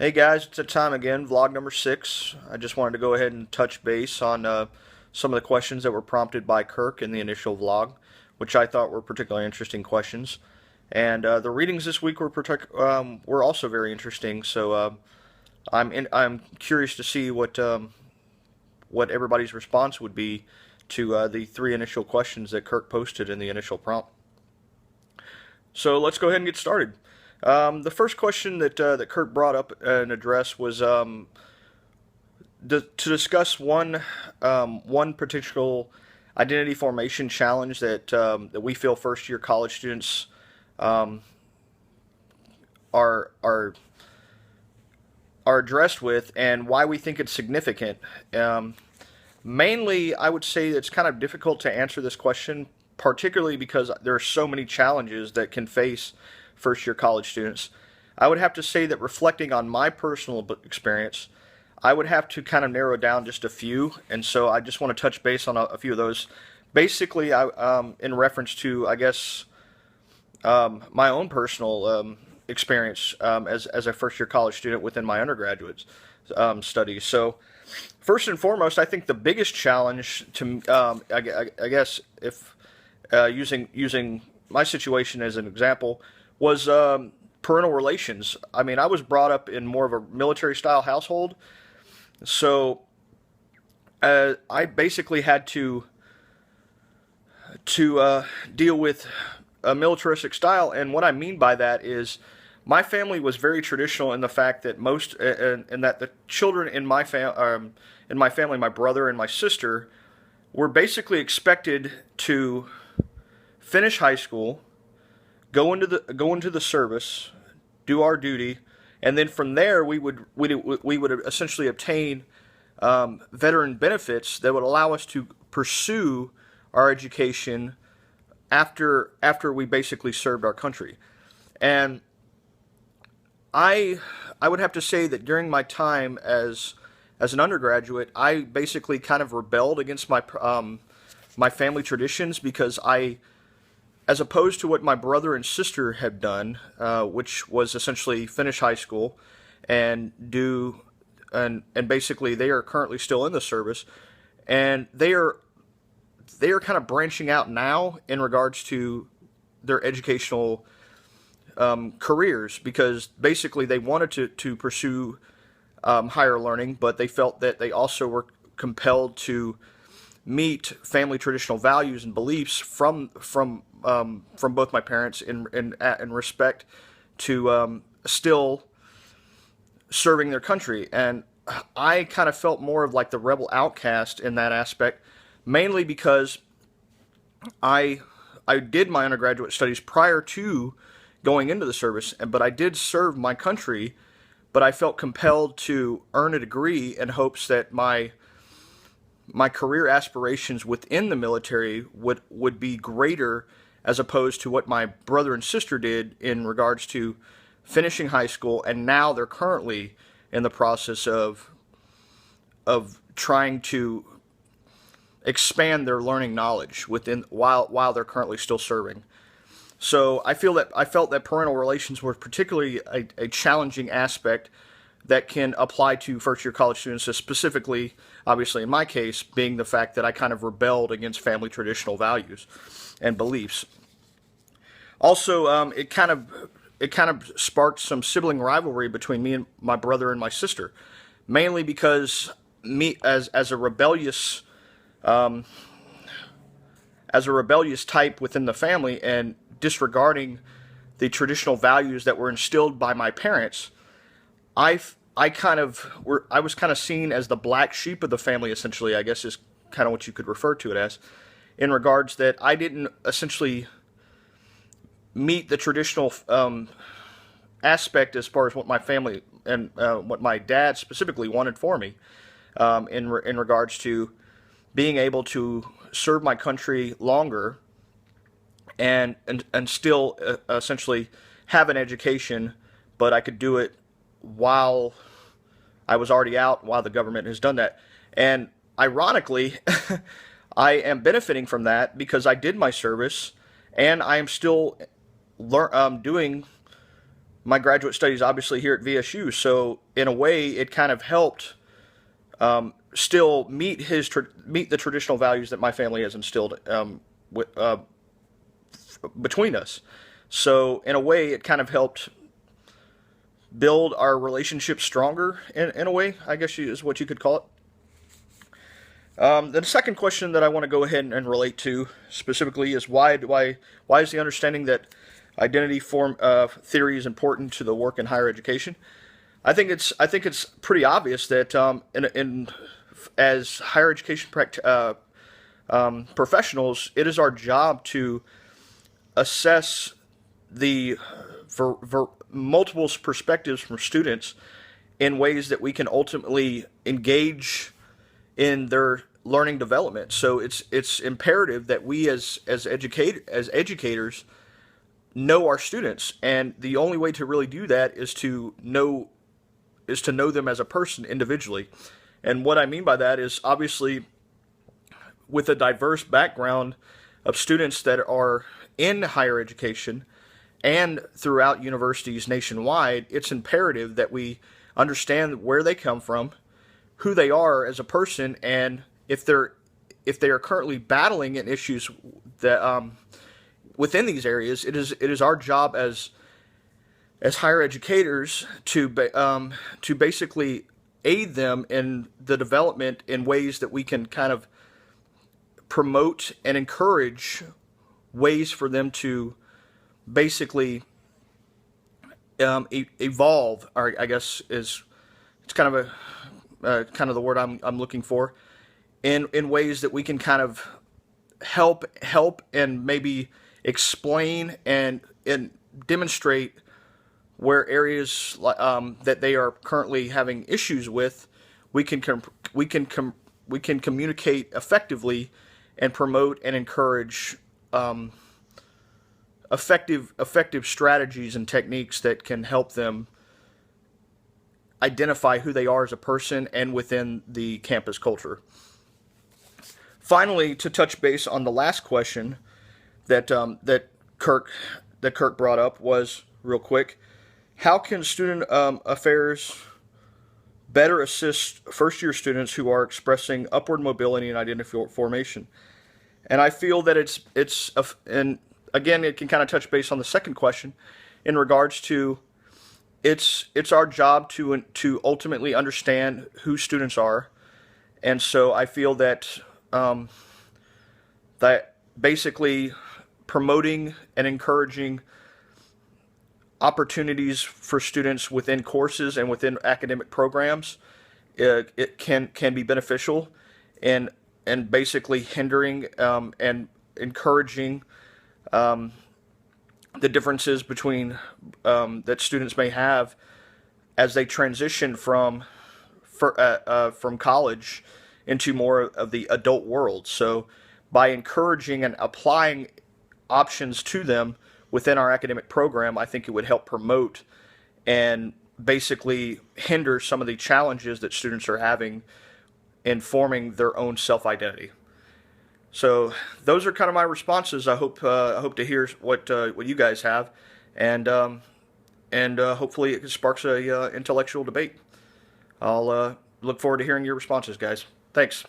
Hey guys, it's that time again, vlog number 6. I just wanted to go ahead and touch base on some of the questions that were prompted by Kirk in the initial vlog, which I thought were particularly interesting questions. And the readings this week were also very interesting. So I'm curious to see what everybody's response would be to the 3 initial questions that Kirk posted in the initial prompt. So let's go ahead and get started. The first question that Kurt brought up and addressed was to discuss one particular identity formation challenge that we feel first year college students um, are addressed with, and why we think it's significant. Um, Mainly, I would say it's kind of difficult to answer this question, particularly because there are so many challenges that can face first year college students. I would have to say that reflecting on my personal experience, I would have to kind of narrow down just a few, and so I just want to touch base on a few of those. Basically, in reference to, I guess, my own personal experience as a first year college student within my undergraduate studies. So, first and foremost, I think the biggest challenge to, I guess, if using my situation as an example, was parental relations. I mean, I was brought up in more of a military style household, so I basically had to deal with a militaristic style, and what I mean by that is my family was very traditional in the fact that and that the children in my family, my brother and my sister, were basically expected to finish high school, go into the service, do our duty, and then from there we would essentially obtain veteran benefits that would allow us to pursue our education after we basically served our country. And I I would have to say that during my time as an undergraduate, I basically kind of rebelled against my family traditions because as opposed to what my brother and sister had done, which was essentially finish high school and do and basically they are currently still in the service, and they are kind of branching out now in regards to their educational careers, because basically they wanted to pursue higher learning, but they felt that they also were compelled to meet family traditional values and beliefs from both my parents in respect to still serving their country. And I kind of felt more of like the rebel outcast in that aspect, mainly because I I did my undergraduate studies prior to going into the service, but I did serve my country, but I felt compelled to earn a degree in hopes that my career aspirations within the military would be greater, as opposed to what my brother and sister did in regards to finishing high school, and now they're currently in the process of trying to expand their learning knowledge within while they're currently still serving. So I felt that parental relations were particularly a challenging aspect that can apply to first year college students, specifically, obviously in my case, being the fact that I kind of rebelled against family traditional values and beliefs. Also, it kind of sparked some sibling rivalry between me and my brother and my sister, mainly because me as a rebellious type within the family and disregarding the traditional values that were instilled by my parents, I was kind of seen as the black sheep of the family, essentially, I guess is kind of what you could refer to it as, in regards that I didn't essentially meet the traditional aspect as far as what my family and what my dad specifically wanted for me, in regards to being able to serve my country longer and still essentially have an education, but I could do it while I was already out, while the government has done that. And ironically, I am benefiting from that because I did my service, and I am still doing my graduate studies obviously here at VSU. So in a way, it kind of helped still meet the traditional values that my family has instilled between us. So in a way, it kind of helped build our relationship stronger in a way, I guess is what you could call it. The second question that I want to go ahead and relate to specifically is why is the understanding that identity form theory is important to the work in higher education? I think it's pretty obvious that as higher education professionals, it is our job to assess the for multiple perspectives from students in ways that we can ultimately engage in their learning development. So it's imperative that we as educators know our students, and the only way to really do that is to know them as a person individually. And what I mean by that is obviously with a diverse background of students that are in higher education and throughout universities nationwide, it's imperative that we understand where they come from, who they are as a person, and if they are currently battling in issues that within these areas, it is our job as higher educators to basically aid them in the development in ways that we can kind of promote and encourage ways for them to basically evolve. Or I guess it's kind of kind of the word I'm looking for, in ways that we can kind of help and maybe explain and demonstrate where areas that they are currently having issues with, we can communicate effectively and promote and encourage effective strategies and techniques that can help them identify who they are as a person and within the campus culture. Finally, to touch base on the last question that Kirk brought up was real quick. How can student affairs better assist first-year students who are expressing upward mobility and identity formation? And I feel that and again, it can kind of touch base on the second question in regards to it's our job to ultimately understand who students are, and so I feel that that basically promoting and encouraging opportunities for students within courses and within academic programs, it can be beneficial, and basically hindering and encouraging the differences between that students may have as they transition from college into more of the adult world. So by encouraging and applying options to them within our academic program, I think it would help promote and basically hinder some of the challenges that students are having in forming their own self-identity. So those are kind of my responses. I hope to hear what you guys have, and hopefully it sparks a intellectual debate. I'll look forward to hearing your responses, guys. Thanks.